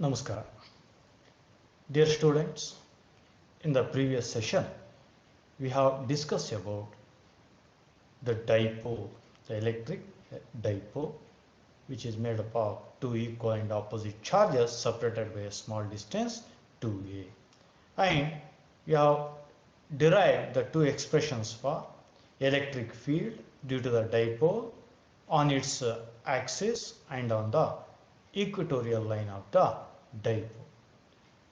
Namaskar. Dear students, in the previous session, we have discussed about the dipole, the electric dipole, which is made up of two equal and opposite charges separated by a small distance 2a. And we have derived the two expressions for electric field due to the dipole on its axis and on the equatorial line of the dipole.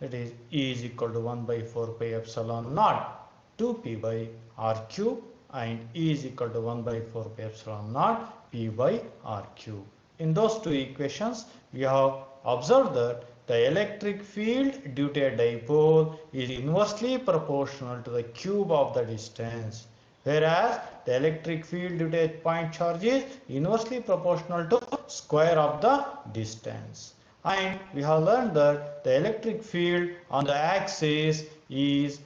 That is E is equal to 1 by 4 pi epsilon naught 2p by r cube, and E is equal to 1 by 4 pi epsilon naught p by r cube. In those two equations, we have observed that the electric field due to a dipole is inversely proportional to the cube of the distance, whereas the electric field due to a point charge is inversely proportional to square of the distance. And we have learned that the electric field on the axis is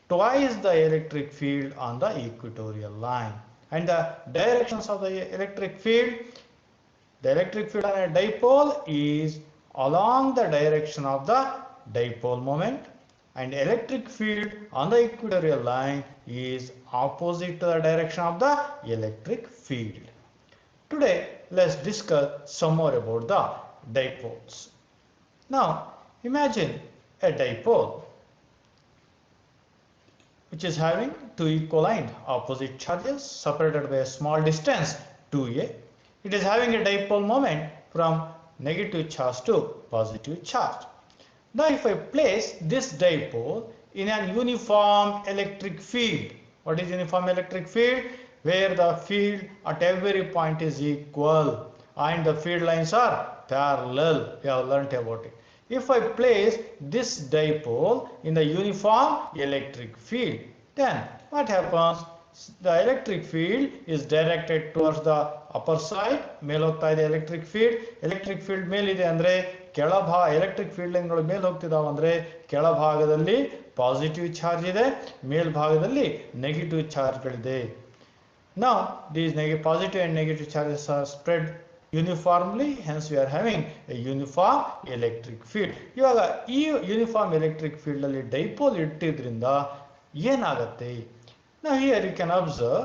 twice the electric field on the equatorial line. And the directions of the electric field on a dipole is along the direction of the dipole moment, and electric field on the equatorial line is opposite to the direction of the electric field. Today, let's discuss some more about the dipoles. Now, imagine a dipole which is having two equal and opposite charges separated by a small distance 2a. It is having a dipole moment from negative charge to positive charge. Now, if I place this dipole in an uniform electric field, what is uniform electric field? Where the field at every point is equal and the field lines are parallel. We have learnt about it. If I place this dipole in the uniform electric field, then what happens? The electric field is directed towards the upper side. ಮೇಲೆ ಹೋಗ್ತಾ ಇದೆ electric field ಮೇಲಿದೆ ಅಂದ್ರೆ electric field ಲೈನ್ಗಳು ಮೇಲೆ ಹೋಗ್ತಿದಾವೆ ಅಂದ್ರೆ ಕೆಳಭಾಗದಲ್ಲಿ positive charge ಇದೆ, ಮೇಲ್ಭಾಗದಲ್ಲಿ negative ಚಾರ್ಜ್ಗಳಿದೆ. Now these positive and negative charges are spread uniformly, hence we are having a uniform electric field. ಇವಾಗ ಈ ಯೂನಿಫಾರ್ಮ್ ಎಲೆಕ್ಟ್ರಿಕ್ ಫೀಲ್ಡ್ ಅಲ್ಲಿ ಡೈಪೋಲ್ ಇಟ್ಟಿದ್ರಿಂದ ಏನಾಗುತ್ತೆ? Now here you can observe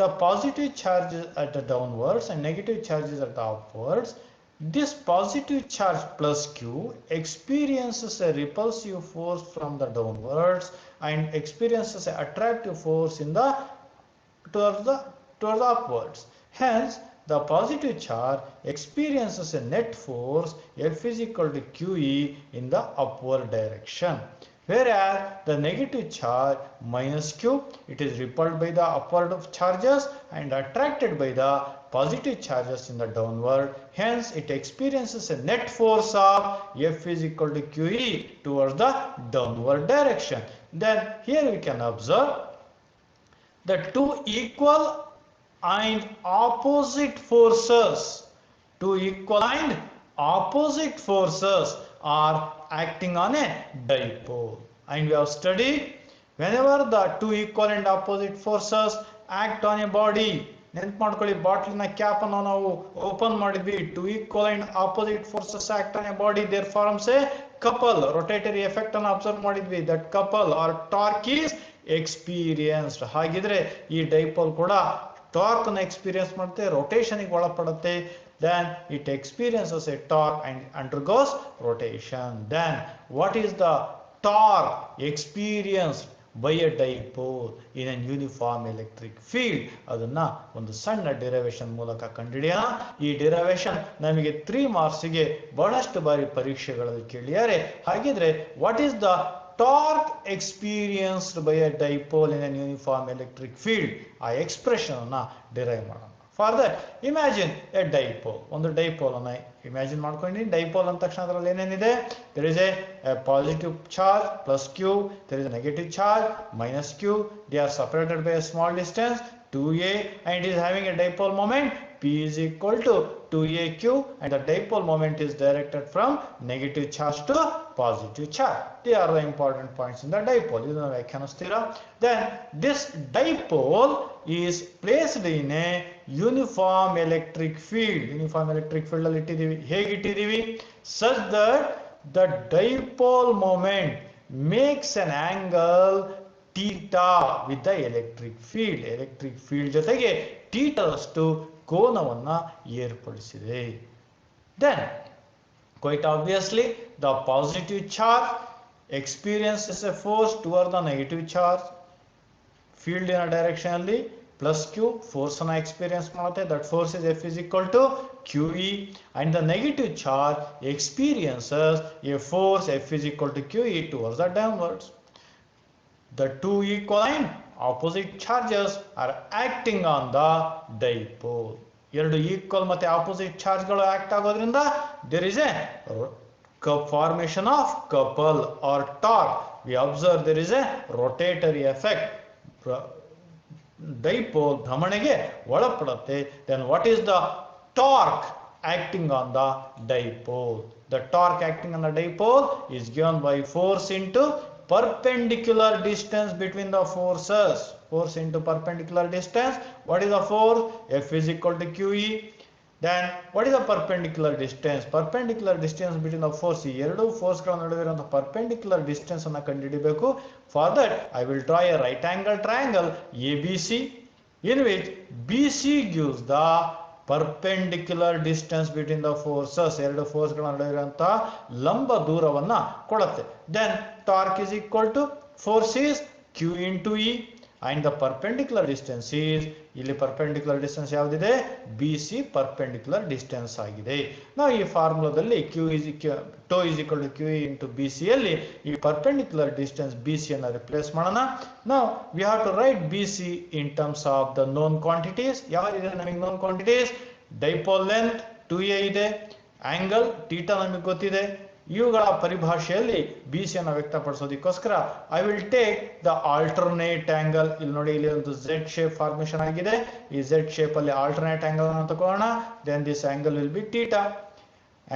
the positive charges at the downwards and negative charges at the upwards. This positive charge plus q experiences a repulsive force from the downwards and experiences an attractive force in the towards the upwards. Hence, the positive charge experiences a net force F is equal to QE in the upward direction. Whereas the negative charge minus Q, it is repelled by the upward charges and attracted by the positive charges in the downward. Hence, it experiences a net force of F is equal to QE towards the downward direction. Then here we can observe the two equal and opposite forces are acting on a dipole, and we have studied whenever the two equal and opposite forces act on a body. ನೆನಪು ಮಾಡ್ಕೊಳ್ಳಿ, ಬಾಟ್ಲಿನ cap ಅನ್ನು ನಾವು open ಮಾಡಿದ್ವಿ. Two equal and opposite forces act on a body, there forms a couple. Rotatory effect ಅನ್ನು observe ಮಾಡಿದ್ವಿ. That couple or torque is experienced. ಹಾಗಿದ್ರೆ ಈ dipole ಕೂಡ ಟಾರ್ಕ್ ಅನ್ನು ಎಕ್ಸ್ಪೀರಿಯನ್ಸ್ ಮಾಡುತ್ತೆ, rotation ಗೆ ಒಳಪಡುತ್ತೆ. Then it experiences a torque and undergoes rotation. Then what is the torque experienced by a dipole in a uniform electric field? ಅದನ್ನ ಒಂದು ಸಣ್ಣ derivation ಮೂಲಕ ಕಂಡುಹಿಡಿಯೋಣ. ಈ ಡಿರೈವೇಶನ್ ನಮಗೆ 3 ಮಾರ್ಕ್ಸ್ಗೆ ಬಹಳಷ್ಟು ಬಾರಿ ಪರೀಕ್ಷೆಗಳಲ್ಲಿ ಕೇಳಿದ್ದಾರೆ. ಹಾಗಿದ್ರೆ what is the torque experienced by a dipole in an uniform electric field? ಆ ಎಕ್ಸ್ಪ್ರೆಷನ್ ಅನ್ನ ಡಿರೈವ್ ಮಾಡೋಣ. For that, imagine a dipole. ಒಂದು ಡೈಪೋಲ್ ಅನ್ನ ಇಮ್ಯಾಜಿನ್ ಮಾಡ್ಕೊಂಡಿದ್ದೀನಿ. ಡೈಪೋಲ್ ಅಂದ ತಕ್ಷಣ ಅದರಲ್ಲಿ ಏನೇನಿದೆ? There is a positive charge plus q, there is a negative charge minus q. They are separated by a small distance 2a, and it is having a dipole moment P is equal to 2aq, and the dipole moment is directed from negative charge to positive charge. They are the important points in the dipole. ಇದನ್ನು ವ್ಯಾಖ್ಯಾನಿಸ್ತೀರಾ? Then this dipole is placed in a uniform electric field. Uniform electric field ಅಲ್ಲಿ ಇಟ್ಟಿದ್ದೀವಿ. ಹೇಗೆ ಇಟ್ಟಿದ್ದೀವಿ? Such that the dipole moment makes an angle theta with the electric field. Electric field ಜೊತೆಗೆ ಥೀಟಾದಷ್ಟು ಕೋನವನ್ನ ಏರ್ಪಡಿಸಿದೆ. Then quite obviously the positive charge experiences a force toward the negative charge. Field in a direction ಅಲ್ಲಿ plus q force ಅನ್ನು experience ಮಾಡುತ್ತೆ. That force is F is equal to QE, and the negative charge experiences a force F is equal to QE towards the downwards. The two equivalent opposite charges are acting on the dipole. ಎರಡು equal ಮತ್ತೆ opposite ಚಾರ್ಜ್ಗಳು act ಆಗೋದ್ರಿಂದ there is a formation of couple or torque. We observe there is a rotatory effect. Dipole ಭ್ರಮಣೆಗೆ ಒಳಪಡುತ್ತೆ. Then what is the torque acting on the dipole? The torque acting on the dipole is given by force into perpendicular distance between the forces. Force into perpendicular distance. What is the force? F is equal to QE. Then what is the perpendicular distance? Perpendicular distance between the force. ಎರಡು force ಗಳ ನಡುವೆ ಇರುವಂತಹ perpendicular distance ಅನ್ನು ಕಂಡುಹಿಡಿಯಬೇಕು. For that I will draw a right angle triangle ABC in which BC gives the perpendicular distance between the forces. ಎರಡು force ಗಳ ನಡುವೆ ಇರುವಂತಹ ಲಂಬ ದೂರವನ್ನ ಕೊಡುತ್ತೆ. Then torque is equal to force is Q into E, and the perpendicular distance is, ಇಲ್ಲಿ perpendicular distance ಯಾವುದಿದೆ? BC perpendicular distance ಆಗಿದೆ. ನಾವು ಈ ಫಾರ್ಮುಲಾದಲ್ಲಿ tau is equal to QE into BC ಅಲ್ಲಿ ಈ perpendicular distance BC ಅನ್ನು ರಿಪ್ಲೇಸ್ ಮಾಡೋಣ. Now we have to write BC in terms of the known quantities. ಯಾವಿದೆ ನಮಗೆ known quantities? Dipole length 2a ಇದೆ, angle theta ನಮಗೆ ಗೊತ್ತಿದೆ. ಇವುಗಳ ಪರಿಭಾಷೆಯಲ್ಲಿ BC ಅನ್ನು ವ್ಯಕ್ತಪಡಿಸೋದಕ್ಕೋಸ್ಕರ I will take the alternate angle. ಇಲ್ಲಿ ನೋಡಿ, ಇಲ್ಲಿ ಒಂದು Z ಶೇಪ್ ಫಾರ್ಮೇಶನ್ ಆಗಿದೆ. ಈ Z ಶೇಪ್ ಅಲ್ಲಿ ಆಲ್ಟರ್ನೇಟ್ ಆಂಗಲ್ ಅನ್ನು ತಗೋಣ. Then this angle will be theta.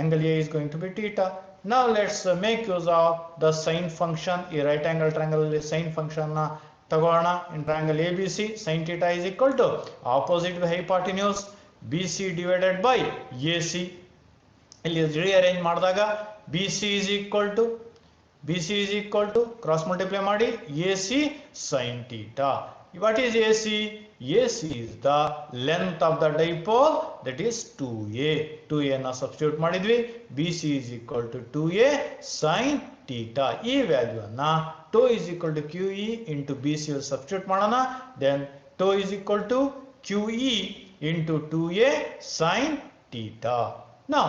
Angle A is going to be theta. Now let's make use of the sin function. ಈ ರೈಟ್ ಆಂಗಲ್ ಟ್ರಯಾಂಗಲ್ ಅಲ್ಲಿ sin function ನ ತಗೋಣ. In triangle ABC, sin theta is equal to opposite by hypotenuse BC divided by AC. ಇಲ್ಲಿ rearrange ಮಾಡಿದಾಗ BC is equal to cross multiply ಮಾಡಿ AC sin theta. What is AC? AC is the length of the dipole, that is 2a. 2a ನ substitute ಮಾಡಿದ್ವಿ. BC is equal to 2a sin theta. ಈ value ಅನ್ನ tau is equal to QE into BC substitute ಮಾಡೋಣ. Then tau is equal to QE into 2a sin theta. Now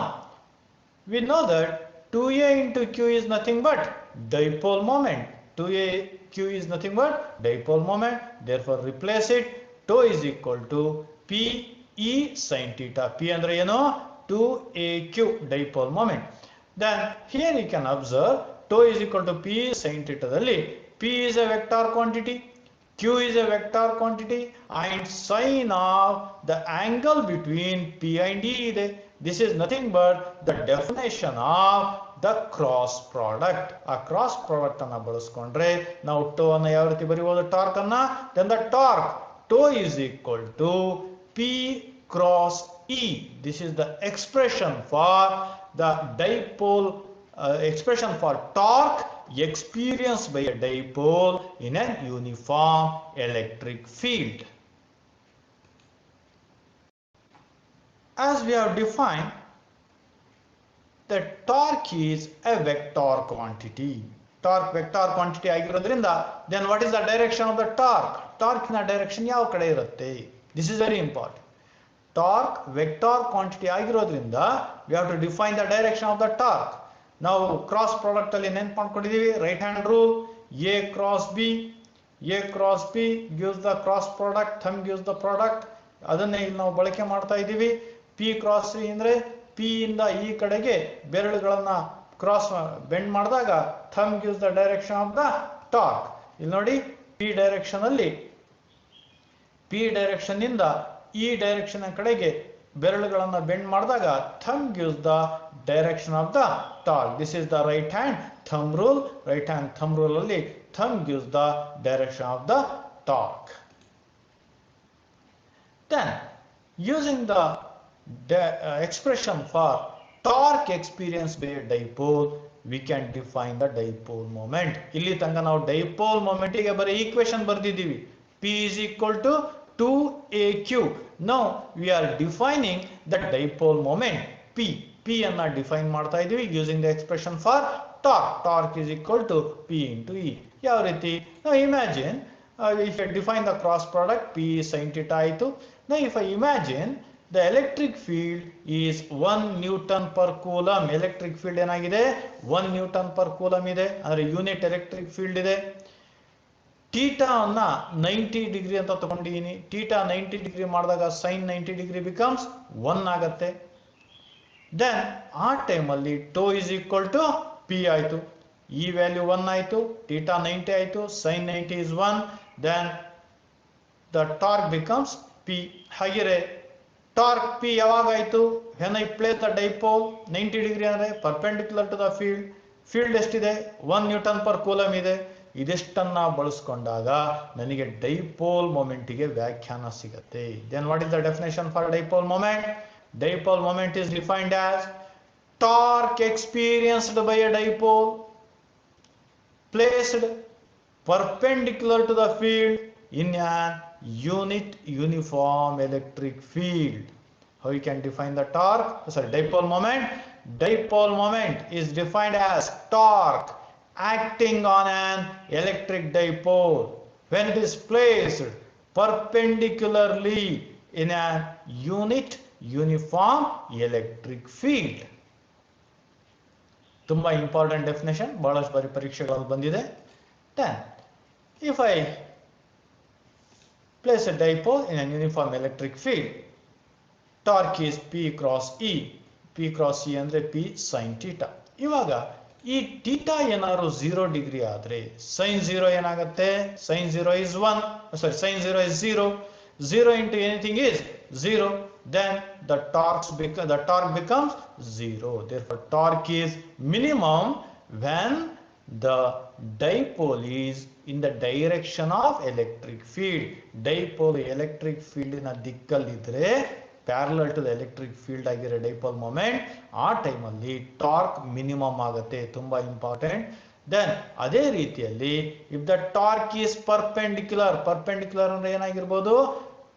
we know that 2a into q is nothing but dipole moment. 2a q is nothing but dipole moment. Therefore replace it. Tau is equal to p e sin theta. P andre ಏನು? 2aq dipole moment. Then here you can observe tau is equal to p sin theta ದಲ್ಲಿ p is a vector quantity, q is a vector quantity, and sin of the angle between p and e ಇದೆ. This is nothing but the definition of the cross product. A cross product ಅನ್ನು ಬಳಸಿಕೊಂಡ್ರೆ ನಾವು tau ಅನ್ನು ಯಾವ ರೀತಿ ಬರೆಯಬಹುದು? Torque ಅನ್ನ. Then the torque tau is equal to p cross e. This is the expression for the dipole, expression for torque experienced by a dipole in an uniform electric field. As we have defined, the torque is a vector quantity. Torque vector quantity ಆಗಿರೋದ್ರಿಂದ then what is the direction of the torque? Torque ನ direction ಯಾವ ಕಡೆ ಇರುತ್ತೆ? This is very important. Torque vector quantity ಆಗಿರೋದ್ರಿಂದ we have to define the direction of the torque. ನಾವು cross product ಅಲ್ಲಿ ನೆನಪು ಮಾಡ್ಕೊಂಡಿದೀವಿ. Right hand rule, A cross B gives the cross product, thumb gives the product. ಅದನ್ನೇ ಇಲ್ಲಿ ನಾವು ಬಳಕೆ ಮಾಡ್ತಾ ಇದ್ದೀವಿ. P cross C ಅಂದ್ರೆ P ಇಂದ ಈ ಕಡೆಗೆ ಬೆರಳುಗಳನ್ನ ಕ್ರಾಸ್ ಬೆಂಡ್ ಮಾಡಿದಾಗ thumb gives the direction of the torque. ಇಲ್ಲಿ ನೋಡಿ, P ಡೈರೆಕ್ಷನ್ ಇಂದ ಈ ಡೈರೆಕ್ಷನ್ ಕಡೆಗೆ ಬೆರಳುಗಳನ್ನ ಬೆಂಡ್ ಮಾಡಿದಾಗ thumb gives the direction of the torque. This is the right hand thumb rule. Right hand thumb rule ಅಲ್ಲಿ thumb gives the direction of the torque. Then using the expression for torque experienced by a dipole, we can define the dipole moment. ಇಲ್ಲಿ ತನಕ ನಾವು dipole moment ಗೆ ಬರೀ equation ಬರ್ದಿದ್ದೀವಿ. P is equal to 2aq. Now we are defining the dipole moment P. P ಅನ್ನ define ಮಾಡ್ತಾ ಇದೀವಿ using the expression for torque. Torque is equal to P into E. ಯಾವ ರೀತಿ? Now imagine if I define the cross product, P is sin theta ಆಯಿತು. Now if I imagine the electric field is 1 Newton per coulomb. Electric field ಏನಾಗಿದೆ? 1 Newton per coulomb ಇದೆ. ಅಂದರೆ unit electric field ಇದೆ. Theta ಅನ್ನ 90 degree ಅಂತ ತಗೊಂಡಿದ್ದೀನಿ. Theta 90 degree ಮಾಡಿದಾಗ sine 90 degree becomes 1 ಆಗುತ್ತೆ. ದೆನ್ ಆ ಟೈಮಲ್ಲಿ tau is equal to P ಆಯಿತು. ಈ ವ್ಯಾಲ್ಯೂ 1 ಆಯಿತು, ಥೀಟಾ 90 ಆಯಿತು, sine 90 is 1. Then the torque becomes P. ಹಾಗೆಯೇ ಟಾರ್ಕ್ ಪಿ ಯಾವಾಗಾಯಿತು? When I place the dipole 90 degree ಅಂದರೆ perpendicular to the field. Field ಎಷ್ಟಿದೆ? 1 ನ್ಯೂಟನ್ ಪರ್ ಕೂಲಮ್ ಇದೆ. ಇದಿಷ್ಟನ್ನ ಬಳಸ್ಕೊಂಡಾಗ ನನಗೆ ಡೈಪೋಲ್ ಮೊಮೆಂಟಿಗೆ ವ್ಯಾಖ್ಯಾನ ಸಿಗುತ್ತೆ. Then what is the definition for dipole moment? Dipole moment is defined as torque experienced by a dipole placed perpendicular to the field in an unit uniform electric field. How you can define the torque? Sorry, dipole moment. Dipole moment is defined as torque acting on an electric dipole when it is placed perpendicularly in an unit uniform electric field. ತುಂಬಾ important definition, ಬಹಳಷ್ಟು ಬಾರಿ ಪರೀಕ್ಷೆಗಳಲ್ಲಿ ಬಂದಿದೆ. Then if I place a dipole in an uniform electric field, torque is P cross E. P cross E ಅಂದ್ರೆ P sine theta. ಇವಾಗ ಈ theta ಏನಾದ್ರು 0 degree ಆದ್ರೆ ಸೈನ್ 0 ಏನಾಗುತ್ತೆ? Sine 0 is 1. Sorry, sine 0 is 0. 0 into anything is 0. Then the torque becomes 0. Therefore torque is minimum when the dipole is in the direction of electric field. Dipole electric field in a ದಿಕ್ಕಲ್ಲಿದ್ರೆ parallel to the electric field ಆಗಿರೋ dipole moment, ಆ ಟೈಮಲ್ಲಿ torque minimum ಆಗುತ್ತೆ. ತುಂಬಾ important. Then ಅದೇ ರೀತಿಯಲ್ಲಿ if the torque is perpendicular ಅಂದ್ರೆ ಏನಾಗಿರ್ಬೋದು?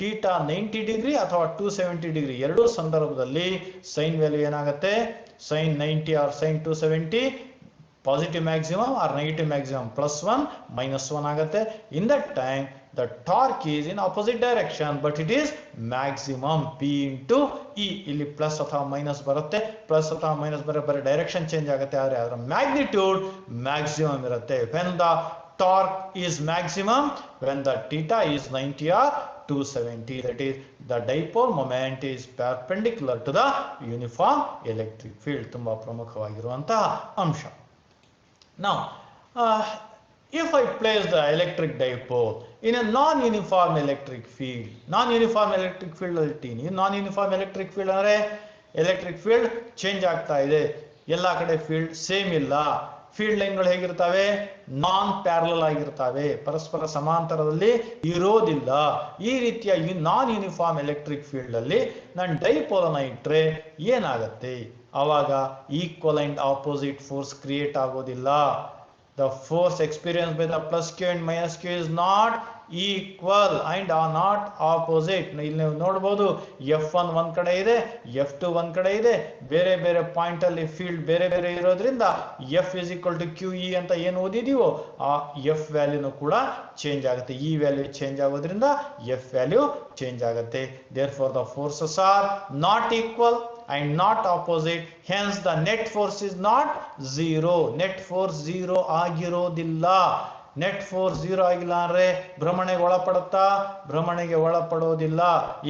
Theta 90 degree ಅಥವಾ 270 degree ಎರಡೂ ಸಂದರ್ಭದಲ್ಲಿ ಸೈನ್ ವ್ಯಾಲ್ಯೂ ಏನಾಗುತ್ತೆ? Sine 90 or sine 270 positive maximum or negative maximum +1 -1 ಆಗುತ್ತೆ. In that time the torque is in opposite direction but it is maximum P into E. ಇಲ್ಲಿ plus ಅಥವಾ minus ಬರುತ್ತೆ. Plus ಅಥವಾ minus ಬರೀ direction change ಆಗುತ್ತೆ, ಆದರೆ ಅದರ ಮ್ಯಾಗ್ನಿಟ್ಯೂಡ್ ಮ್ಯಾಕ್ಸಿಮಮ್ ಇರುತ್ತೆ. When the torque is maximum when the theta is 90 or 270, that is the dipole moment is perpendicular to the uniform electric field. ತುಂಬಾ ಪ್ರಮುಖವಾಗಿರುವಂತಹ ಅಂಶ. Now if I place the electric dipole in a non-uniform electric field, non-uniform electric field ಅಲ್ಲಿ non-uniform electric field ಅಂದ್ರೆ electric field change ಆಗ್ತಾ ಇದೆ, ಎಲ್ಲ ಕಡೆ field same ಇಲ್ಲ. Field ಲೈನ್ಗಳು ಹೇಗಿರ್ತವೆ? ನಾನ್ parallel ಆಗಿರ್ತವೆ, ಪರಸ್ಪರ ಸಮಾಂತರದಲ್ಲಿ ಇರೋದಿಲ್ಲ. ಈ ರೀತಿಯ ನಾನ್ ಯೂನಿಫಾರ್ಮ್ ಎಲೆಕ್ಟ್ರಿಕ್ ಫೀಲ್ಡ್ ಅಲ್ಲಿ ನಾನು ಡೈಪೋಲ್ ಅನ್ನ ಇಟ್ಟರೆ ಏನಾಗುತ್ತೆ? ಆವಾಗ equal and opposite force create ಆಗೋದಿಲ್ಲ. The force experience by the plus Q and minus Q is not equal and are not opposite. ಇಲ್ಲಿ ನೀವು ನೋಡಬಹುದು F1 ಒಂದ್ ಕಡೆ ಇದೆ, F2 ಒಂದ್ ಕಡೆ ಇದೆ. ಬೇರೆ ಬೇರೆ ಪಾಯಿಂಟ್ ಅಲ್ಲಿ ಫೀಲ್ಡ್ ಬೇರೆ ಬೇರೆ ಇರೋದ್ರಿಂದ F is equal to QE ಅಂತ ಏನು ಓದಿದೀವೋ ಆ F ವ್ಯಾಲ್ಯೂನು ಕೂಡ ಚೇಂಜ್ ಆಗುತ್ತೆ. ಈ ವ್ಯಾಲ್ಯೂ ಚೇಂಜ್ ಆಗೋದ್ರಿಂದ F ವ್ಯಾಲ್ಯೂ ಚೇಂಜ್ ಆಗುತ್ತೆ. Therefore the forces are not equal and not opposite, hence the net force is not 0. net force 0 ಆಗಿರೋದಿಲ್ಲ. ನೆಟ್ ಫೋರ್ಸ್ 0 ಆಗಿಲ್ಲ ಅಂದ್ರೆ ಭ್ರಮಣೆಗೆ ಒಳಪಡುತ್ತಾ? ಭ್ರಮಣೆಗೆ ಒಳಪಡೋದಿಲ್ಲ.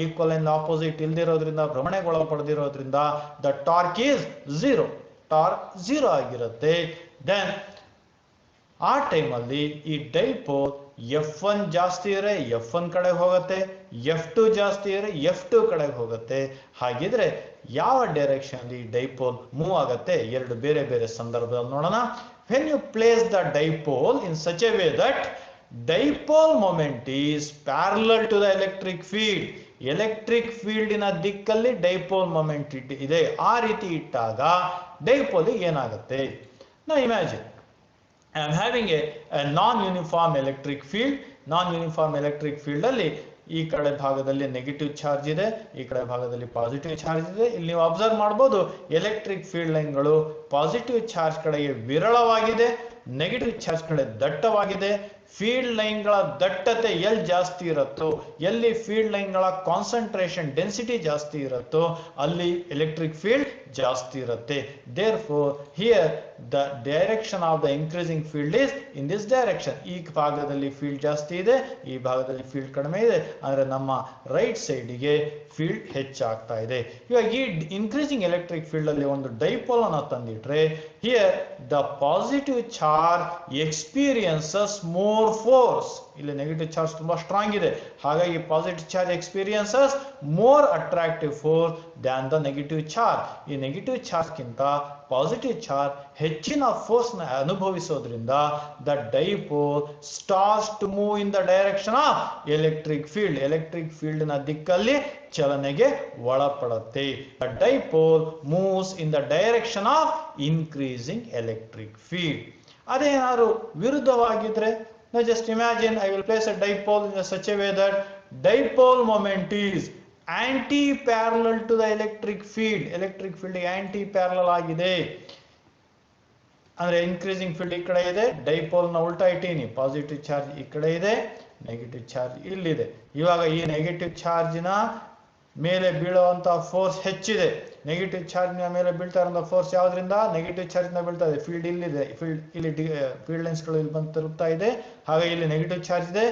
ಈಕ್ವಲ್ ಅಂಡ್ ಆಪೋಸಿಟ್ ಇಲ್ದಿರೋದ್ರಿಂದ, ಭ್ರಮಣೆಗೆ ಒಳಪಡದಿರೋದ್ರಿಂದ ದ ಟಾರ್ಕ್ ಈಸ್ 0. ಟಾರ್ಕ್ 0 ಆಗಿರುತ್ತೆ. ದೆನ್ ಆ ಟೈಮಲ್ಲಿ ಈ ಡೈಪೋಲ್ F1 ಜಾಸ್ತಿ ಇದ್ರೆ F1 ಕಡೆಗೆ ಹೋಗುತ್ತೆ, F2 ಜಾಸ್ತಿ ಇದ್ರೆ F2 ಕಡೆಗೆ ಹೋಗುತ್ತೆ. ಹಾಗಿದ್ರೆ ಯಾವ ಡೈರೆಕ್ಷನ್ ಅಲ್ಲಿ ಡೈಪೋಲ್ ಮೂವ್ ಆಗುತ್ತೆ? ಎರಡು ಬೇರೆ ಬೇರೆ ಸಂದರ್ಭದಲ್ಲಿ ನೋಡೋಣ. When you place the dipole in such a way that dipole moment is parallel to the electric field, electric ಫೀಲ್ಡಿನ ದಿಕ್ಕಲ್ಲಿ ಡೈಪೋಲ್ ಮೊಮೆಂಟ್ ಇದೆ. ಆ ರೀತಿ ಇಟ್ಟಾಗ ಡೈಪೋಲಿಗೆ ಏನಾಗುತ್ತೆ? ನಾವು imagine I am having a non-uniform electric field. Non-uniform electric field ಅಲ್ಲಿ ಈ ಕಡೆ ಭಾಗದಲ್ಲಿ ನೆಗೆಟಿವ್ ಚಾರ್ಜ್ ಇದೆ, ಈ ಕಡೆ ಭಾಗದಲ್ಲಿ ಪಾಸಿಟಿವ್ ಚಾರ್ಜ್ ಇದೆ. ಇಲ್ಲಿ ನೀವು ಅಬ್ಸರ್ವ್ ಮಾಡಬಹುದು ಎಲೆಕ್ಟ್ರಿಕ್ ಫೀಲ್ಡ್ ಲೈನ್ಗಳು ಪಾಸಿಟಿವ್ ಚಾರ್ಜ್ ಕಡೆಗೆ ವಿರಳವಾಗಿದೆ, ನೆಗೆಟಿವ್ ಚಾರ್ಜ್ ಕಡೆ ದಟ್ಟವಾಗಿದೆ. ಫೀಲ್ಡ್ ಲೈನ್ಗಳ ದಟ್ಟತೆ ಎಲ್ಲಿ ಜಾಸ್ತಿ ಇರುತ್ತೋ, ಎಲ್ಲಿ ಫೀಲ್ಡ್ ಲೈನ್ಗಳ ಕಾನ್ಸಂಟ್ರೇಷನ್ ಡೆನ್ಸಿಟಿ ಜಾಸ್ತಿ ಇರುತ್ತೋ ಅಲ್ಲಿ ಎಲೆಕ್ಟ್ರಿಕ್ ಫೀಲ್ಡ್ ಜಾಸ್ತಿ ಇರುತ್ತೆ. Therefore here the direction of the increasing field is in this direction. ಈ ಭಾಗದಲ್ಲಿ ಫೀಲ್ಡ್ ಜಾಸ್ತಿ ಇದೆ, ಈ ಭಾಗದಲ್ಲಿ ಫೀಲ್ಡ್ ಕಡಿಮೆ ಇದೆ, ಅಂದ್ರೆ ನಮ್ಮ ರೈಟ್ ಸೈಡಿಗೆ ಫೀಲ್ಡ್ ಹೆಚ್ಚಾಗ್ತಾ ಇದೆ. ಇವಾಗ ಈ ಇನ್ಕ್ರೀಸಿಂಗ್ ಎಲೆಕ್ಟ್ರಿಕ್ ಫೀಲ್ಡ್ ಅಲ್ಲಿ ಒಂದು ಡೈಪೋಲ್ ಅನ್ನು ತಂದಿಟ್ರೆ, here the positive charge experiences more force. ಇಲ್ಲಿ ನೆಗೆಟಿವ್ ಚಾರ್ಜ್ ತುಂಬಾ ಸ್ಟ್ರಾಂಗ್ ಇದೆ, ಹಾಗಾಗಿ positive charge experiences more attractive force than the negative charge. ಈ ನೆಗೆಟಿವ್ ಚಾರ್ಜ್ ಗಿಂತ ಪಾಸಿಟಿವ್ ಚಾರ್ಜ್ ಹೆಚ್ಚಿನ ಫೋರ್ಸ್ ನ ಅನುಭವಿಸೋದ್ರಿಂದ the dipole starts to move in the direction of electric field. Electric field ನ ದಿಕ್ಕಲ್ಲಿ ಚಲನೆಗೆ ಒಳಪಡುತ್ತೆ. The dipole moves in the direction of increasing electric field. ಅದೇನಾದ್ರು ವಿರುದ್ಧವಾಗಿದ್ರೆ, now just imagine I will place a dipole in such a way that dipole moment is anti-parallel to the electric field. electric field anti-parallel ಆಗಿದೆ ಅಂದ್ರೆ increasing field ಈ ಕಡೆ ಇದೆ, dipole ನ ಉಲ್ಟಾ ಇಟ್ಟೀನಿ, ಪಾಸಿಟಿವ್ ಚಾರ್ಜ್ ಈ ಕಡೆ ಇದೆ, ನೆಗೆಟಿವ್ ಚಾರ್ಜ್ ಇಲ್ಲಿದೆ. ಇವಾಗ ಈ ನೆಗೆಟಿವ್ ಚಾರ್ಜಿನ ಮೇಲೆ ಬೀಳುವಂತಹ ಫೋರ್ಸ್ ಹೆಚ್ಚಿದೆ. ನೆಗೆಟಿವ್ ಚಾರ್ಜ್ ಮೇಲೆ ಬೀಳ್ತಾ ಇರೋ ಫೋರ್ಸ್ ಯಾವ್ದ್ರಿಂದ? ನೆಗೆಟಿವ್ ಚಾರ್ಜ್ ನ ಬೀಳ್ತಾ ಇದೆ. ಫೀಲ್ಡ್ ಇಲ್ಲಿದೆ, ಇಲ್ಲಿ ಫೀಲ್ಡ್ ಲೈನ್ಸ್ ಗಳು ಇಲ್ಲಿ ಬಂದು ತಲುಪ್ತಾ ಇದೆ, ಹಾಗೆ ಇಲ್ಲಿ ನೆಗೆಟಿವ್ ಚಾರ್ಜ್ ಇದೆ.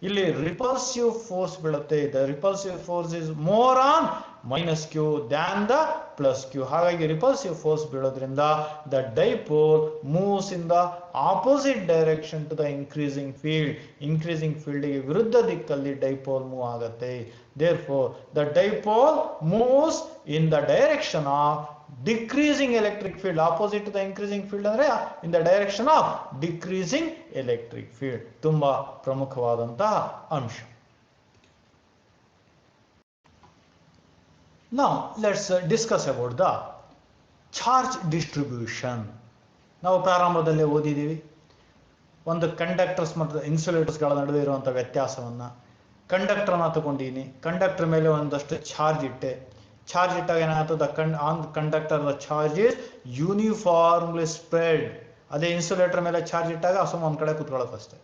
ಇಲ್ಲಿ ರಿಪಲ್ಸಿವ್ ಫೋರ್ಸ್ ಬೀಳುತ್ತೆ. The repulsive force is more on minus Q than the plus Q. ಹಾಗಾಗಿ ರಿಪಲ್ಸಿವ್ ಫೋರ್ಸ್ ಬೀಳೋದ್ರಿಂದ the dipole moves in the opposite direction to the increasing field. Increasing field ಗೆ ವಿರುದ್ಧ ದಿಕ್ಕಲ್ಲಿ dipole move ಆಗುತ್ತೆ. Therefore the dipole moves in the direction of decreasing electric field. Opposite to the increasing field ಅಂದ್ರೆ in the direction of decreasing electric field. ತುಂಬಾ ಪ್ರಮುಖವಾದಂತಹ ಅಂಶ. Now let's discuss about the charge distribution. ನಾವು ಪ್ರಾರಂಭದಲ್ಲೇ ಓದಿದ್ದೀವಿ ಒಂದು conductors ಮತ್ತು insulators ಗಳ ನಡುವೆ ಇರುವಂತಹ ವ್ಯತ್ಯಾಸವನ್ನ. ಕಂಡಕ್ಟರ್ ಅನ್ನ ತಗೊಂಡಿನಿ, ಕಂಡಕ್ಟರ್ ಮೇಲೆ ಒಂದಷ್ಟು ಚಾರ್ಜ್ ಇಟ್ಟೆ, ಚಾರ್ಜ್ ಇಟ್ಟಾಗ ಏನಾಗ್ತದೆ? On conductor the charge is uniformly spread. ಅದೇ ಇನ್ಸುಲೇಟರ್ ಮೇಲೆ ಚಾರ್ಜ್ ಇಟ್ಟಾಗ ಸುಮ್ಮ ಒಂದ್ ಕಡೆ ಕೂತ್ಕೊಳ್ಳೋದು ಅಷ್ಟೇ.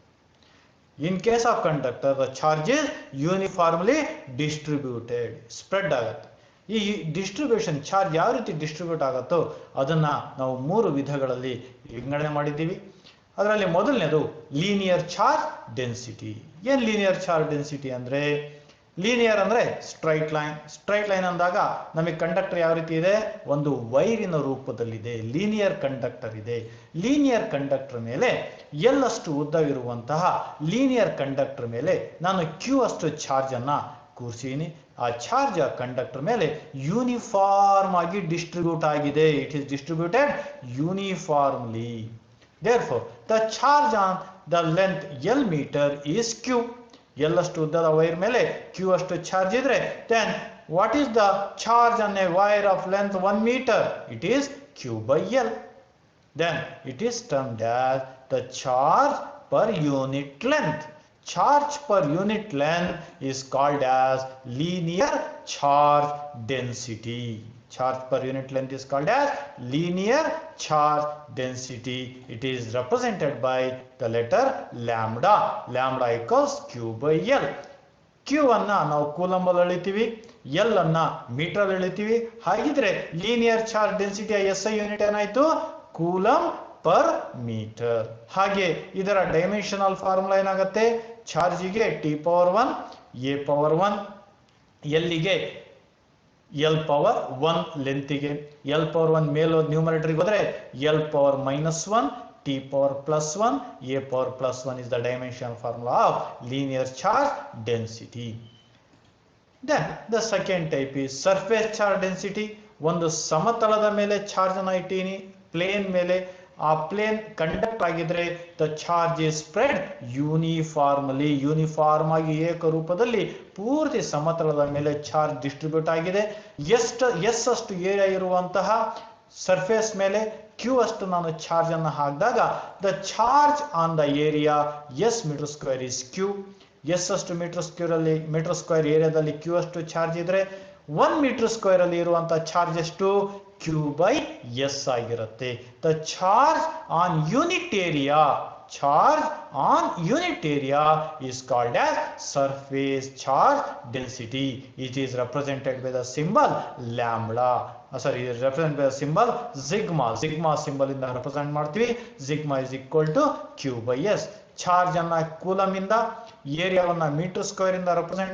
In case of conductor the charge is uniformly distributed, spread ಆಗುತ್ತೆ. ಈ ಡಿಸ್ಟ್ರಿಬ್ಯೂಷನ್ ಚಾರ್ಜ್ ಯಾವ ರೀತಿ ಡಿಸ್ಟ್ರಿಬ್ಯೂಟ್ ಆಗುತ್ತೋ ಅದನ್ನ ನಾವು 3 ವಿಧಗಳಲ್ಲಿ ವಿಂಗಡಣೆ ಮಾಡಿದ್ದೀವಿ. ಅದರಲ್ಲಿ ಮೊದಲನೇದು ಲೀನಿಯರ್ ಚಾರ್ಜ್ ಡೆನ್ಸಿಟಿ. ಏನ್ ಲೀನಿಯರ್ ಚಾರ್ಜ್ ಡೆನ್ಸಿಟಿ ಅಂದ್ರೆ? ಲೀನಿಯರ್ ಅಂದ್ರೆ ಸ್ಟ್ರೈಟ್ ಲೈನ್. ಸ್ಟ್ರೈಟ್ ಲೈನ್ ಅಂದಾಗ ನಮಗೆ ಕಂಡಕ್ಟರ್ ಯಾವ ರೀತಿ ಇದೆ? ಒಂದು ವೈರಿನ ರೂಪದಲ್ಲಿದೆ, ಲೀನಿಯರ್ ಕಂಡಕ್ಟರ್ ಇದೆ. ಲೀನಿಯರ್ ಕಂಡಕ್ಟರ್ ಮೇಲೆ ಎಲ್ಲಷ್ಟು ಉದ್ದವಿರುವಂತಹ ಲೀನಿಯರ್ ಕಂಡಕ್ಟರ್ ಮೇಲೆ ನಾನು ಕ್ಯೂ ಅಷ್ಟು ಚಾರ್ಜ್ ಅನ್ನ ಕೂರಿಸಿನಿ. ಆ ಚಾರ್ಜ್ ಕಂಡಕ್ಟರ್ ಮೇಲೆ ಯೂನಿಫಾರ್ಮ್ ಆಗಿ ಡಿಸ್ಟ್ರಿಬ್ಯೂಟ್ ಆಗಿದೆ. It is distributed uniformly. Therefore the charge on the length L meter is Q. ಎಲ್ಲಷ್ಟು ಉದ್ದದ ವೈರ್ ಮೇಲೆ Q ಅಷ್ಟು ಚಾರ್ಜ್ ಇದ್ರೆ then what is the charge on a wire of length 1 meter? It is Q by L. Then it is termed as the charge per unit length. Charge per unit length is called as linear charge density. Charge per unit length is called as linear charge density. It is represented by the letter lambda. Lambda equals Q by L. Q ಅನ್ನ ನಾವು coulomb ಅಲ್ಲಿ ಎಳಿತೀವಿ, L ಅನ್ನ metre ಅಲ್ಲಿ ಎಳಿತೀವಿ. ಹಾಗಿದ್ರೆ linear charge density SI unit ಏನಾಯ್ತು? Coulomb per metre. ಹಾಗೆ ಇದರ ಡೈಮೆನ್ಷನಲ್ ಫಾರ್ಮುಲಾ ಏನಾಗುತ್ತೆ? ಚಾರ್ಜಿಗೆ T⁻1 A⁻1, ಎಲ್ಲಿಗೆ L⁻1 ಲೆಂತಿಗೆ, L⁻1 ಮೇಲೋ ನ್ಯೂಮರೇಟರ್ಗೆ ಹೋದ್ರೆ L⁻−1, T⁻+1, A⁻+1 is the dimensional formula of linear charge density. Then the second type is surface charge density. ಒಂದು ಸಮತಲದ ಮೇಲೆ charge ಅನ್ನು ಇಟ್ಟೀನಿ, ಪ್ಲೇನ್ ಮೇಲೆ, ಆ ಪ್ಲೇನ್ ಕಂಡಕ್ಟ್ ಆಗಿದ್ರೆ the charge is spread uniformly, uniform ಆಗಿ ಏಕರೂಪದಲ್ಲಿ ಪೂರ್ತಿ ಸಮತಲದ ಮೇಲೆ ಚಾರ್ಜ್ ಡಿಸ್ಟ್ರಿಬ್ಯೂಟ್ ಆಗಿದೆ. ಎಸ್ ಅಷ್ಟು ಏರಿಯಾ ಇರುವಂತಹ ಸರ್ಫೇಸ್ ಮೇಲೆ ಕ್ಯೂ ಅಷ್ಟು ನಾನು ಚಾರ್ಜ್ ಅನ್ನು ಹಾಕಿದಾಗ the charge on the area S meter square is Q. S ಅಷ್ಟು ಮೀಟರ್ ಸ್ಕ್ವೇರ್ ಏರಿಯಾದಲ್ಲಿ ಕ್ಯೂ ಅಷ್ಟು ಚಾರ್ಜ್ ಇದ್ರೆ 1 ಮೀಟರ್ ಸ್ಕ್ವೇರ್ ಅಲ್ಲಿ ಇರುವಂತಹ ಚಾರ್ಜ್ ಎಷ್ಟು ಕ್ಯೂ ಬೈ ಎಸ್ ಆಗಿರುತ್ತೆ. The charge on unit area, charge on unit area is called as surface charge density. It is represented by the symbol lambda. Sorry, it is represented by the symbol sigma. Sigma symbol ಇಂದ represent ಮಾಡ್ತೀವಿ. Sigma is equal to Q by S. Charge ಅನ್ನ coulomb ಇಂದ, ಏರಿಯಾವನ್ನ metre square ಇಂದ represent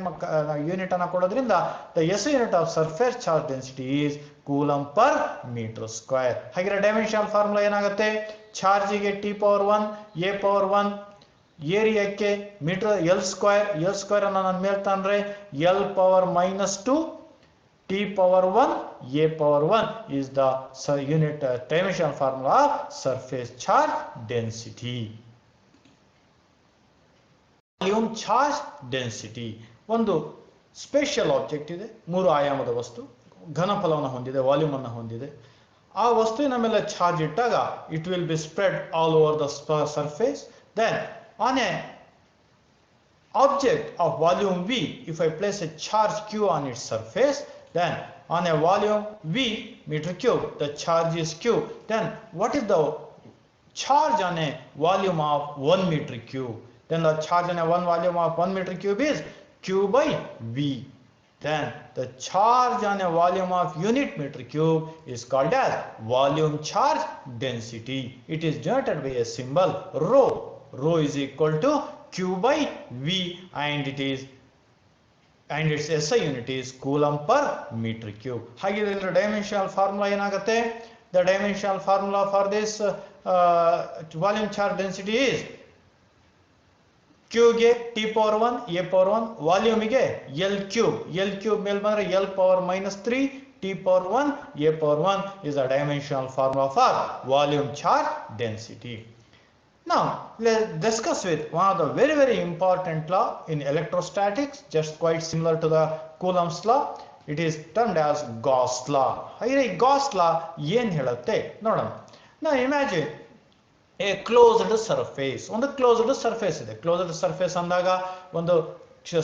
unit ಅನ್ನ ಕೊಡೋದ್ರಿಂದ the S unit of surface charge density is coulomb per metre square. ಹಾಗಿರೋ dimensional formula ಏನಾಗುತ್ತೆ? ಚಾರ್ಜಿಗೆ ಟಿ ಪವರ್ 1 ಎ ಪವರ್ 1, ಏರಿಯಾಕ್ಕೆ ಮೀಟರ್ ಎಲ್ ಸ್ಕ್ವೇರ್ ಅನ್ನ ನಾನು ಮೇಲೆ ತಂದ್ರೆ L power -2 T power 1 A power 1 is the unit dimensional formula of surface charge density. Volume charge density ಒಂದು special object ಇದೆ, 3 ಆಯಾಮದ ವಸ್ತು, ಘನಫಲವನ್ನು ಹೊಂದಿದೆ, ವಾಲ್ಯೂಮ್ ಅನ್ನು ಹೊಂದಿದೆ. ಆ ವಸ್ತುವಿನ ಮೇಲೆ ಚಾರ್ಜ್ ಇಟ್ಟಾಗ it will be spread all over the surface. Then on a object of volume V, if I place a charge Q on its surface, then on a volume V meter cube, the charge is Q. Then what is the charge on a volume of 1 meter cube? Then the charge on a volume of 1 meter cube is Q by V. Then the charge on a volume of unit meter cube is called as volume charge density. It is denoted by a symbol rho. Rho is equal to Q by V and its SI unit is coulomb per meter cube. ಹಾಗಿದ್ರೆ dimensional formula ಏನಾಗುತ್ತೆ? The dimensional formula for this volume charge density is Q ಗೆ T power 1 A power 1, ವಾಲ್ಯೂಮಿಗೆ L cube ಮೇಲೆ ಬಂದ್ರೆ L power -3 T power 1 A power 1 is the dimensional formula for volume charge density. Now let's discuss with one of the very important law in electrostatics, just quite similar to the Coulomb's law. It is termed as Gauss law. ಹಾಗೆ Gauss law ಏನು ಹೇಳುತ್ತೆ ನೋಡೋಣ. Now imagine a closed surface. ಒಂದು closed surface ಇದೆ. Closed surface ಅಂದಾಗ ಒಂದು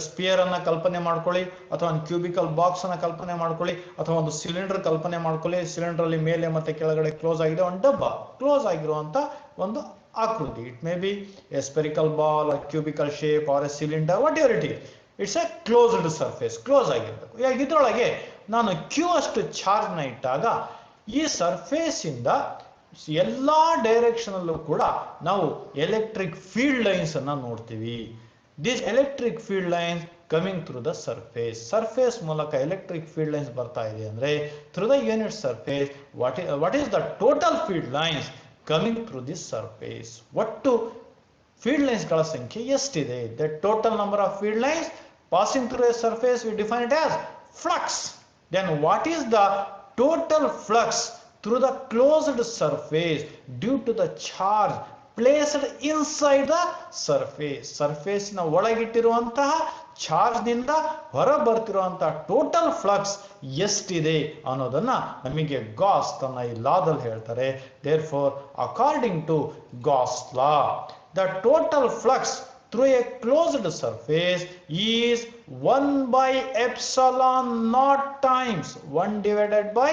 spear ಅನ್ನ ಕಲ್ಪನೆ ಮಾಡ್ಕೊಳ್ಳಿ, ಅಥವಾ ಒಂದು ಕ್ಯೂಬಿಕಲ್ ಬಾಕ್ಸ್ ಅನ್ನ ಕಲ್ಪನೆ ಮಾಡ್ಕೊಳ್ಳಿ, ಅಥವಾ ಒಂದು ಸಿಲಿಂಡರ್ ಕಲ್ಪನೆ ಮಾಡ್ಕೊಳ್ಳಿ. ಸಿಲಿಂಡರ್ ಅಲ್ಲಿ ಮೇಲೆ ಮತ್ತೆ ಕೆಳಗಡೆ ಕ್ಲೋಸ್ ಆಗಿದೆ, ಒಂದು ಡಬ್ಬ ಕ್ಲೋಸ್ ಆಗಿರುವಂತ ಒಂದು ಆಕೃತಿ. It may be A spherical ball, a cubical shape R A cylinder, what ever it is, it's A closed surface, close ಆಗಿರ್ಬೇಕು. ಈಗ ಇದ್ರೊಳಗೆ ನಾನು ಕ್ಯೂ ಅಷ್ಟು ಚಾರ್ಜ್ ನ ಇಟ್ಟಾಗ ಈ ಸರ್ಫೇಸ್ ಇಂದ ಎಲ್ಲಾ ಡೈರೆಕ್ಷನ್ ಅಲ್ಲೂ ಕೂಡ ನಾವು ಎಲೆಕ್ಟ್ರಿಕ್ ಫೀಲ್ಡ್ ಲೈನ್ಸ್ ಅನ್ನ ನೋಡ್ತೀವಿ. This electric field lines coming through the surface ಮೂಲಕ ಎಲೆಕ್ಟ್ರಿಕ್ ಫೀಲ್ಡ್ ಲೈನ್ಸ್ ಬರ್ತಾ ಇದೆ ಅಂದ್ರೆ through the unit surface what is the total field lines coming through this surface. ಒಟ್ಟು ಫೀಲ್ಡ್ ಲೈನ್ಸ್ ಗಳ ಸಂಖ್ಯೆ ಎಷ್ಟಿದೆ? The total number of field lines passing through a surface we define it as flux. Then what is the total flux through the closed surface due to the charge placed inside the surface. Surface ನ ಒಳಗಿಟ್ಟಿರುವಂತಹ charge ನಿಂದ ಹೊರ ಬರ್ತಿರುವಂತಹ total flux ಎಷ್ಟಿದೆ ಅನ್ನೋದನ್ನ ನಮಗೆ Gauss ತನ್ನ ಈ ಲಾದಲ್ಲಿ ಹೇಳ್ತಾರೆ. therefore according to Gauss law the total flux through a closed surface is 1 by epsilon naught times 1 divided by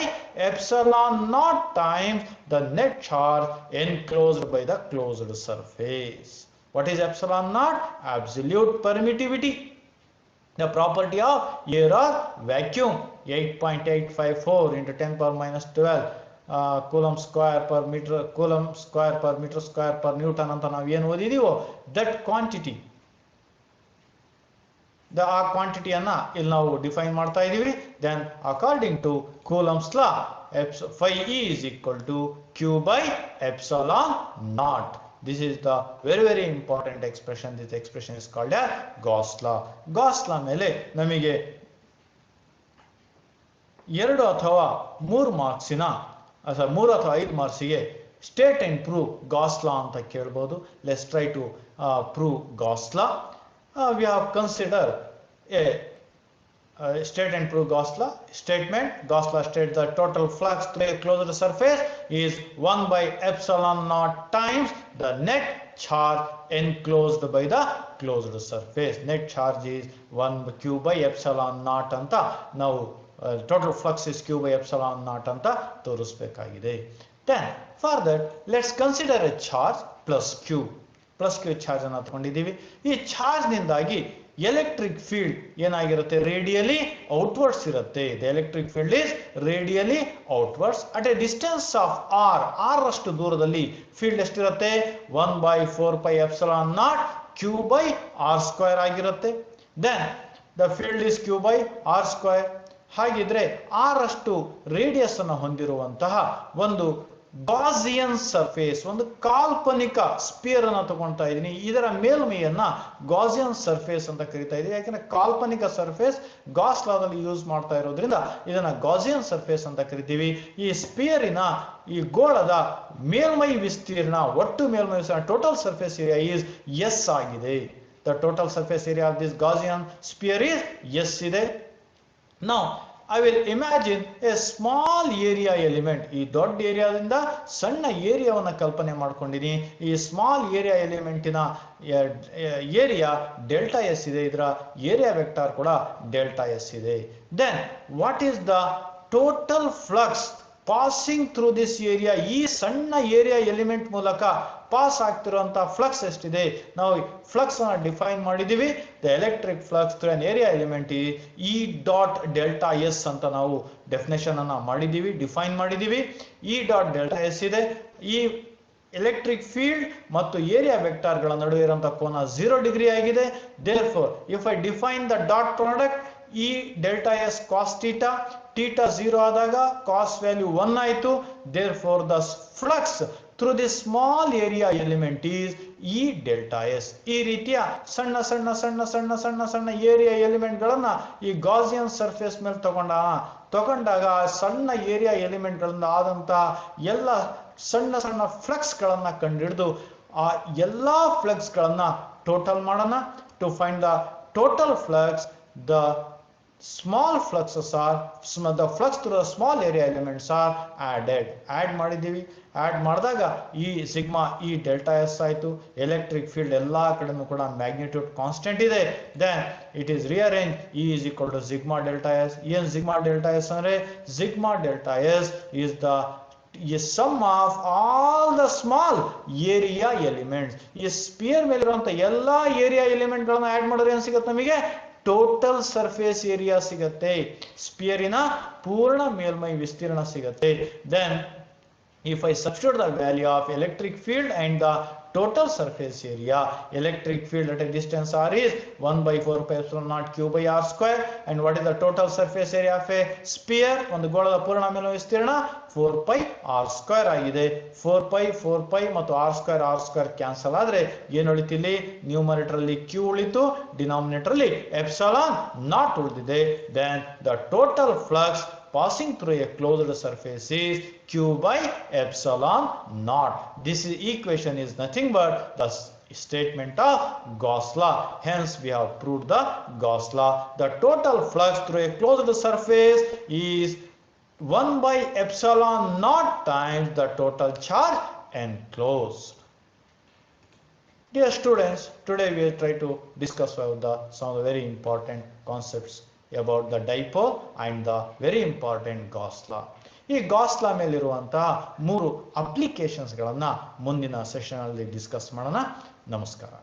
epsilon naught times the net charge enclosed by the closed surface. What is epsilon naught? Absolute permittivity, the property of air or vacuum. 8.854 into 10 power minus 12 coulomb square per metre square per newton ಅಂತ ನಾವು ಏನು ಓದಿದೀವೋ that quantity, ಆ ಕ್ವಾಂಟಿಟಿಯನ್ನ ಇಲ್ಲಿ ನಾವು define ಮಾಡ್ತಾ ಇದೀವಿ. Then according to Coulomb's law phi E is equal to Q by epsilon naught. This is the very important expression. This expression is called as Gauss law. Gauss law ಮೇಲೆ ನಮಗೆ 2 ಅಥವಾ 3 ಮಾರ್ಕ್ಸಿನ 3 ಅಥವಾ 5 ಮಾರ್ಕ್ಸಿಗೆ state and prove Gauss law ಅಂತ ಕೇಳ್ಬೋದು. Let's try to prove Gauss law. We have considered a state and prove Gauss law statement. Gauss law states the total flux through a closed surface is 1 by epsilon naught times the net charge enclosed by the closed surface. Net charge is 1 q by epsilon naught anta now total flux is q by epsilon naught anta ತೋರಿಸಬೇಕಾಗಿದೆ. Then for that let's consider a charge plus q charge ಅನ್ನು ತಗೊಂಡಿದ್ದೀವಿ. ಈ charge ನಿಂದಾಗಿ electric field ಏನಾಗಿರುತ್ತೆ, radially outwards ಇರುತ್ತೆ. The electric field is radially outwards at a distance of r ಅಷ್ಟು ದೂರದಲ್ಲಿ ಫೀಲ್ಡ್ ಎಷ್ಟಿರುತ್ತೆ, 1/4πε0 q by r ಸ್ಕ್ವೇರ್ ಆಗಿರುತ್ತೆ. Then the field is q by r square. ಹಾಗಿದ್ರೆ r ಅಷ್ಟು ರೇಡಿಯಸ್ ಅನ್ನು ಹೊಂದಿರುವಂತಹ ಒಂದು ಗಾಸಿಯನ್ ಸರ್ಫೇಸ್, ಒಂದು ಕಾಲ್ಪನಿಕ ಸ್ಪಿಯರ್ ಅನ್ನು ತಗೊಳ್ತಾ ಇದ್ದೀನಿ. ಇದರ ಮೇಲ್ಮೈಯನ್ನ ಗಾಸಿಯನ್ ಸರ್ಫೇಸ್ ಅಂತ ಕರಿತಾ ಇದ್ದೀವಿ. ಯಾಕಂದ್ರೆ ಕಾಲ್ಪನಿಕ ಸರ್ಫೇಸ್ ಗಾಸ್ ಲಾದಲ್ಲಿ ಯೂಸ್ ಮಾಡ್ತಾ ಇರೋದ್ರಿಂದ ಇದನ್ನ ಗಾಸಿಯನ್ ಸರ್ಫೇಸ್ ಅಂತ ಕರಿತೀವಿ. ಈ ಸ್ಪಿಯರಿನ ಈ ಗೋಳದ ಮೇಲ್ಮೈ ವಿಸ್ತೀರ್ಣ, ಒಟ್ಟು ಮೇಲ್ಮೈ ವಿಸ್ತೀರ್ಣ, total surface area is S ಆಗಿದೆ. The total surface area of this Gaussian sphere is S ಇದೆ. Now I will imagine a small area element. ಈ ದೊಡ್ಡ ಏರಿಯಾದಿಂದ ಸಣ್ಣ ಏರಿಯಾವನ್ನು ಕಲ್ಪನೆ ಮಾಡ್ಕೊಂಡಿನಿ. ಈ ಸ್ಮಾಲ್ ಏರಿಯಾ ಎಲಿಮೆಂಟಿನ ಏರಿಯಾ ಡೆಲ್ಟಾ ಎಸ್ ಇದೆ. ಇದರ ಏರಿಯಾ ವೆಕ್ಟಾರ್ ಕೂಡ ಡೆಲ್ಟಾ ಎಸ್ ಇದೆ. Then what is the total flux passing through this area? ಈ ಸಣ್ಣ ಏರಿಯಾ ಎಲಿಮೆಂಟ್ ಮೂಲಕ ಪಾಸ್ ಆಗ್ತಿರುವಂತಹ ಫ್ಲಕ್ಸ್ ಎಷ್ಟಿದೆ? ನಾವು ಫ್ಲಕ್ಸ್ ಅನ್ನ ಡಿಫೈನ್ ಮಾಡಿದೀವಿ. The electric flux through an area element E dot delta S ಅಂತ ನಾವು ಡೆಫಿನೇಷನ್ ಅನ್ನ ಮಾಡಿದೀವಿ, ಡಿಫೈನ್ ಮಾಡಿದೀವಿ. ಇ ಡಾಟ್ ಡೆಲ್ಟಾ ಎಸ್ ಇದೆ. ಈ ಎಲೆಕ್ಟ್ರಿಕ್ ಫೀಲ್ಡ್ ಮತ್ತು ಏರಿಯಾ ವೆಕ್ಟಾರ್ ಗಳ ನಡುವೆ ಇರುವಂತಹ ಕೋನ 0 ಡಿಗ್ರಿ ಆಗಿದೆ. therefore if I define the dot product E delta S cos theta, theta 0 ಆದಾಗ cos value 1 ಆಯಿತು. therefore the flux through this small area element is E delta S. ಈ ರೀತಿಯ ಸಣ್ಣ ಸಣ್ಣ ಸಣ್ಣ ಸಣ್ಣ ಸಣ್ಣ ಸಣ್ಣ ಏರಿಯಾ ಎಲಿಮೆಂಟ್ ಗಳನ್ನ ಈ ಗಾಸಿಯನ್ ಸರ್ಫೇಸ್ ಮೇಲೆ ತಗೊಂಡಾಗ ಸಣ್ಣ ಏರಿಯಾ ಎಲಿಮೆಂಟ್ ಗಳಿಂದ ಆದಂತಹ ಎಲ್ಲ ಸಣ್ಣ ಸಣ್ಣ ಫ್ಲಕ್ಸ್ ಗಳನ್ನ ಕಂಡುಹಿಡಿದು ಆ ಎಲ್ಲಾ ಫ್ಲಕ್ಸ್ ಗಳನ್ನ ಟೋಟಲ್ ಮಾಡೋಣ. To find the total flux, the small fluxes are the flux through the small area elements are add ಮಾಡಿದೀವಿ. ಆಡ್ ಮಾಡಿದಾಗ ಈ ಸಿಗ್ಮಾ ಇ ಡೆಲ್ಟಾ ಎಸ್ ಆಯಿತು. ಎಲೆಕ್ಟ್ರಿಕ್ ಫೀಲ್ಡ್ ಎಲ್ಲಾ ಕಡೆನೂ ಕೂಡ ಮ್ಯಾಗ್ನಿಟ್ಯೂಡ್ ಕಾನ್ಸ್ಟೆಂಟ್ ಇದೆ. Then it is rearrange E is equal to sigma delta S. ಏನ್ sigma delta S ಅಂದ್ರೆ, sigma delta S is the sum of all the small area elements. ಈ sphere ಮೇಲೆ ಇರುವಂತ ಎಲ್ಲಾ ಏರಿಯಾ ಎಲಿಮೆಂಟ್ ಗಳನ್ನ add ಮಾಡಿದ್ರೆ ಏನ್ ಸಿಗುತ್ತೆ ನಮಗೆ? ಟೋಟಲ್ ಸರ್ಫೇಸ್ ಏರಿಯಾ ಸಿಗುತ್ತೆ. ಸ್ಪಿಯರಿನ ಪೂರ್ಣ ಮೇಲ್ಮೈ ವಿಸ್ತೀರ್ಣ ಸಿಗುತ್ತೆ. Then if I substitute the value of electric field and the total surface area, electric field at a distance r is 1/4πε0 q by r square. And what is the total surface area of a sphere? ಒಂದು ಗೋಳದ ಪೂರ್ಣ ಮೇಲ್ಮೈ ವಿಸ್ತೀರ್ಣ 4π r square ಆಗಿದೆ. 4π ಮತ್ತು r square cancel ಆದ್ರೆ ಏನು ಉಳಿತಿಲ್ಲಿ? Numerator ಅಲ್ಲಿ q ಉಳಿತು, ಡಿನಾಮಿನೇಟರ್ ಅಲ್ಲಿ ಎಪ್ಸಿಲಾನ್ ನಾಟ್ ಉಳಿದಿದೆ. Then the total flux passing through a closed surface is q by epsilon naught. This equation is nothing but the statement of Gauss law. Hence we have proved the Gauss law. The total flux through a closed surface is 1/epsilon naught times the total charge enclosed. Dear students, today we will try to discuss some of the very important concepts about the dipole and the very important Gauss law. ಈ Gauss ಲಾ ಮೇಲಿರುವಂತಹ 3 applications ಗಳನ್ನ ಮುಂದಿನ session ಅಲ್ಲಿ discuss ಮಾಡೋಣ. ನಮಸ್ಕಾರ.